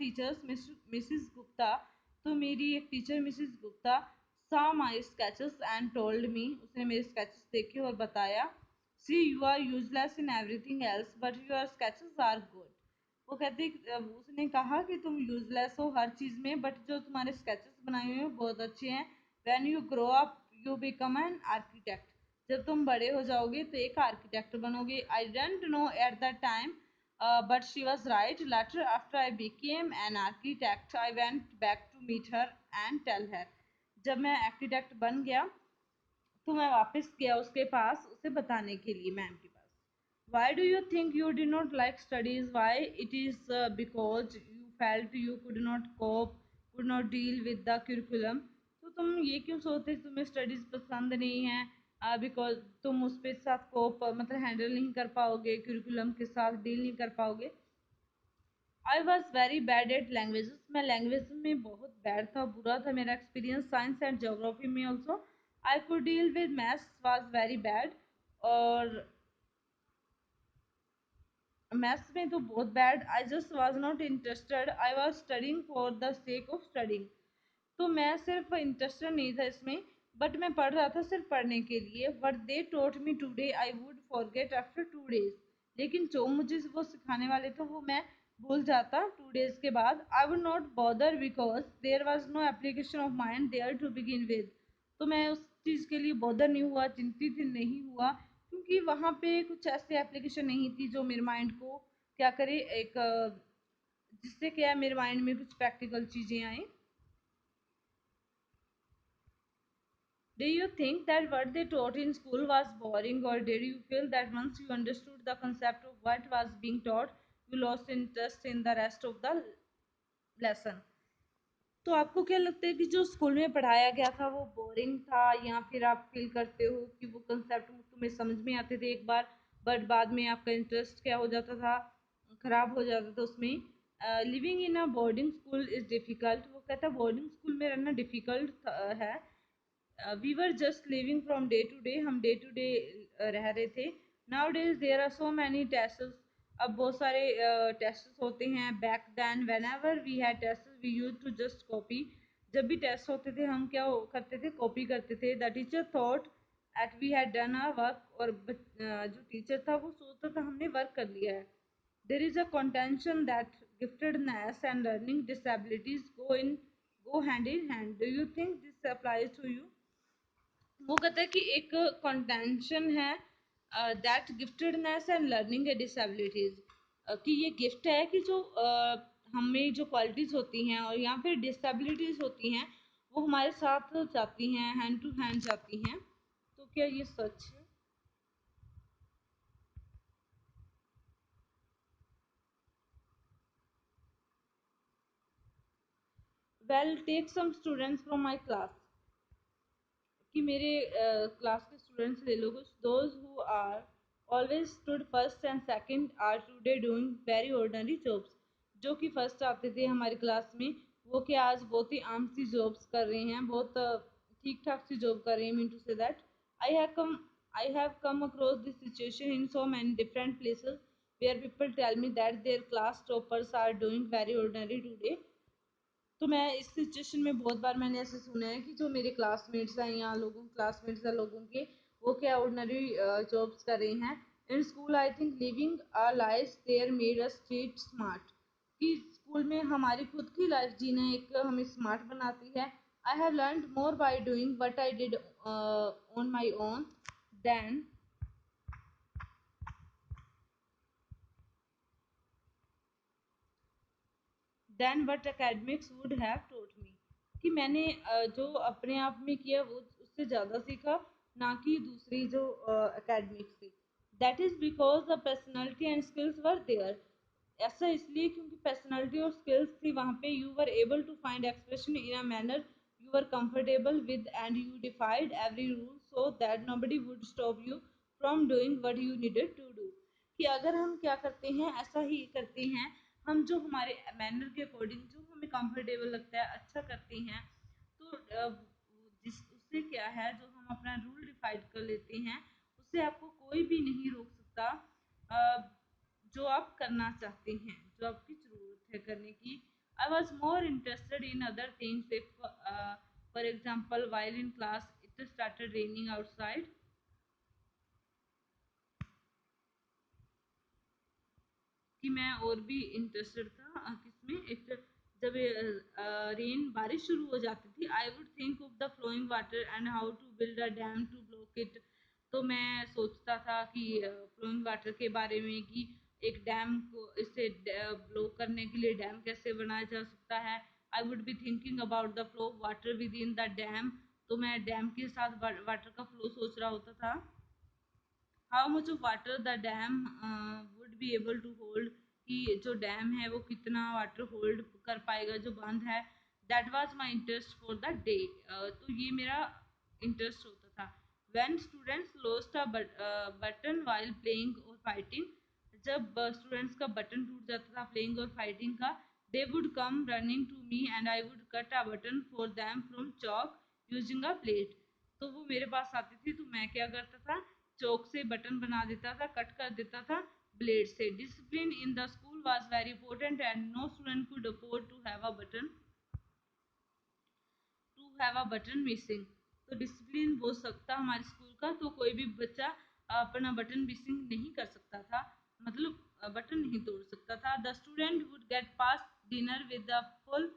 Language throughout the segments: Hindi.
टीचर्स मिसिस गुप्ता, तो मेरी एक teacher Mrs Gupta saw my sketches and told me, उसने मेरे sketches देखे और बताया, see you are useless in everything else but your sketches are good। वो कहते उसने कहा कि तुम यूजलेस हो हर चीज में बट जो तुम्हारे स्केचेस बनाए हुए हैं बहुत अच्छे हैं। When you grow up you become an architect, जब तुम बड़े हो जाओगे तो एक आर्किटेक्ट बनोगे। I didn't know at the time but she was right. Later after I became an architect I went back to meet her and tell her. जब मैं आर्किटेक्ट बन गया तो मैं वापस गया उसके पास उसे बताने के लिए, मैम के पास। Why do you think you did not like studies? Why? It is because you felt you could not cope, could not deal with the curriculum। तो तुम ये क्यों सोचते तुम्हें स्टडीज पसंद नहीं है? बिकॉज तुम उस पे साथ कोप मतलब हैंडल नहीं कर पाओगे, करिकुलम के साथ डील नहीं कर पाओगे। I was very bad at languages, मैं लैंग्वेज में बहुत बैड था, बुरा था मेरा एक्सपीरियंस। साइंस एंड जोग्राफी में also I could deal with maths was very bad, और मैथ्स में तो बहुत bad. I just was not interested, I was studying for the sake of studying. तो मैं सिर्फ इंटरेस्टेड नहीं था इसमें बट मैं पढ़ रहा था सिर्फ पढ़ने के लिए। But they taught me today I would forget after 2 days, लेकिन जो मुझे वो सिखाने वाले थे वो मैं भूल जाता 2 days के बाद। I would not bother because there was no application of mind there to begin with. तो मैं उस चीज़ के लिए बॉदर नहीं हुआ, चिंतित नहीं हुआ, क्योंकि वहाँ पे कुछ ऐसी एप्लीकेशन नहीं थी जो मेरे माइंड को क्या करे, एक जिससे क्या मेरे माइंड में कुछ प्रैक्टिकल चीज़ें आए। Do you think that what they taught in school was boring, or did you feel that once you understood the concept of what was being taught, you lost interest in the rest of the lesson? तो आपको क्या लगता है कि जो स्कूल में पढ़ाया गया था वो बोरिंग था, या फिर आप फील करते हो कि वो कंसेप्ट तुम्हें समझ में आते थे एक बार बट बाद में आपका इंटरेस्ट क्या हो जाता था, खराब हो जाता था उसमें? Living in a boarding school is difficult, वो कहता है बोर्डिंग स्कूल में रहना डिफ़िकल्ट है। We were just living from day to day, हम डे टू डे रह रहे थे। Now days there are so many test, अब बहुत सारे टेस्ट होते हैं। Back then whenever we had test we use to just copy, जब भी टेस्ट होते थे हम क्या करते थे, कॉपी करते थे। The teacher thought that we had done our work, और जो टीचर था वो सोचता था हमने वर्क कर लिया है। There is a contention that giftedness and learning disabilities go hand in hand. Do you think this applies to you? वो कहता है कि एक कंटेंशन है that giftedness and learning A disabilities, कि ये गिफ्ट है कि जो हमें जो क्वालिटीज होती हैं और या फिर डिसेबिलिटीज होती हैं वो हमारे साथ जाती हैं, हैंड टू हैंड जाती हैं। तो क्या ये सच है? Well take some students from my class, कि मेरे क्लास के स्टूडेंट्स ले लो कुछ। Those who are always stood first and second are today doing very ordinary jobs, जो कि फर्स्ट आते थे हमारी क्लास में वो क्या आज बहुत ही आम सी जॉब्स कर रहे हैं, बहुत ठीक ठाक सी जॉब कर रहे हैं। Mean to say that I have come across this situation in so many different places where people tell me that their class toppers are doing very ordinary today. तो मैं इस सिचुएशन में बहुत बार मैंने ऐसे सुना है कि जो मेरे क्लासमेट्स हैं या क्लासमेट्स हैं लोगों के, वो क्या ऑर्डिनरी जॉब्स कर रहे हैं। In school I think living a life there made us street smart, कि स्कूल में हमारी खुद की लाइफ जीना एक हमें स्मार्ट बनाती है। I have learn more by doing what I did on my own then what academics would have taught me, कि मैंने जो अपने आप में किया वो उससे ज़्यादा सीखा, ना कि दूसरी जो एकेडमिक्स थी। That is because the personality and skills were there, ऐसा इसलिए क्योंकि पर्सनैलिटी और स्किल्स थी वहाँ पे। You were able to find expression in a manner you were comfortable with and you defied every rule so that nobody would stop you from doing what you needed to do, कि अगर हम क्या करते हैं ऐसा ही करते हैं, हम जो हमारे मैनर के अकॉर्डिंग जो हमें कंफर्टेबल लगता है अच्छा करते हैं, तो जिस उससे क्या है जो हम अपना रूल डिफाइड कर लेते हैं उससे आपको कोई भी नहीं रोक सकता जो आप करना चाहते हैं, जो आपकी ज़रूरत है करने की, I was more interested in other things. If, for example, while in class it started raining outside, कि मैं और भी इंटरेस्टेड था किसमें एक जब रेन बारिश शुरू हो जाती थी I would think of the flowing water and how to build a dam to block it. तो मैं सोचता था कि फ्लोइंग वाटर के बारे में कि एक डैम को इससे ब्लॉक करने के लिए डैम कैसे बनाया जा सकता है। I would be thinking about the flow of water with in the dam. तो मैं डैम के साथ वाटर का फ्लो सोच रहा होता था। How much of water the dam would be able to hold, कि जो डैम है वो कितना वाटर होल्ड कर पाएगा, जो बांध है। That was my interest for the day. तो ये मेरा इंटरेस्ट होता था। When students lost a button while playing और फाइटिंग, जब स्टूडेंट्स का बटन टूट जाता था प्लेइंग और फाइटिंग का, they would come running to me and I would cut a button for them from chalk using a plate. तो वो मेरे पास आती थी तो मैं क्या करता था, चौक से बटन बना देता था, कट कर देता था ब्लेड से। Discipline in the school was very important and no student could afford to have a button missing. तो डिसिप्लिन बहुत सख्त था हमारे स्कूल का, तो कोई भी बच्चा अपना बटन मिसिंग नहीं कर सकता था, मतलब बटन नहीं तोड़ सकता था। The student would get pass dinner with the full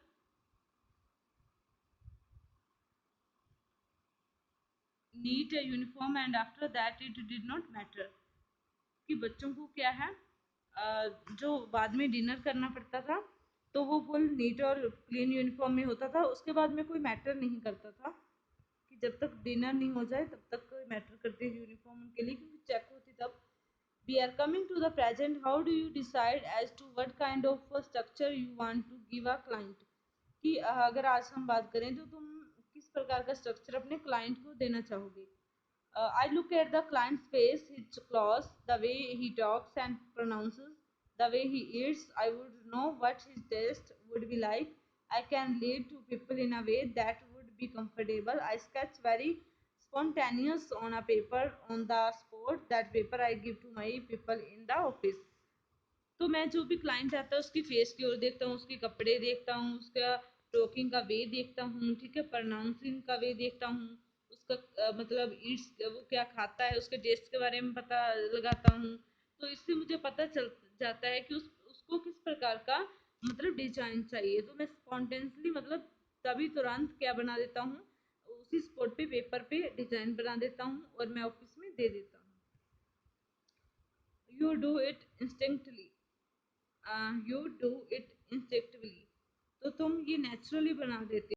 neat uniform and after that it did not matter, कि बच्चों को क्या है जो बाद में डिनर करना पड़ता था तो वो फुल नीट और क्लीन यूनिफॉर्म में होता था, उसके बाद में कोई मैटर नहीं करता था, कि जब तक डिनर नहीं हो जाए तब तक कोई मैटर करती है यूनिफॉर्म उनके लिए, क्योंकि चेक होती तब। We are coming to the present, how do you decide as to what kind of structure you want to give a client, कि अगर आज हम बात करें तो तुम किस प्रकार का स्ट्रक्चर अपने क्लाइंट को देना चाहोगे। I look at the client's face, his claws, the way he talks and pronounces, the way he eats. I would know what his taste would be like. I can lead to people in a way that would be comfortable. I sketch very spontaneous on a paper on the spot. That paper I give to my people in the office. तो मैं जो भी क्लाइंट आता है उसकी फेस की ओर देखता हूँ, उसके कपड़े देखता हूँ, उसका टॉकिंग का वे देखता हूँ, ठीक है, प्रोनाउंसिंग का वे देखता हूँ, उसका मतलब ईट्स वो क्या खाता है, उसके टेस्ट के बारे में पता लगाता हूँ। तो इससे मुझे पता चल जाता है कि उसको किस प्रकार का मतलब डिजाइन चाहिए। तो मैं स्पॉन्टेनियसली मतलब तभी तुरंत क्या बना देता हूँ, उसी स्पॉट पे पेपर पे डिजाइन बना देता हूँ और मैं ऑफिस में दे देता हूँ। You do it instinctly, you do it instinctively, तो तुम ये नेचुरली बना देते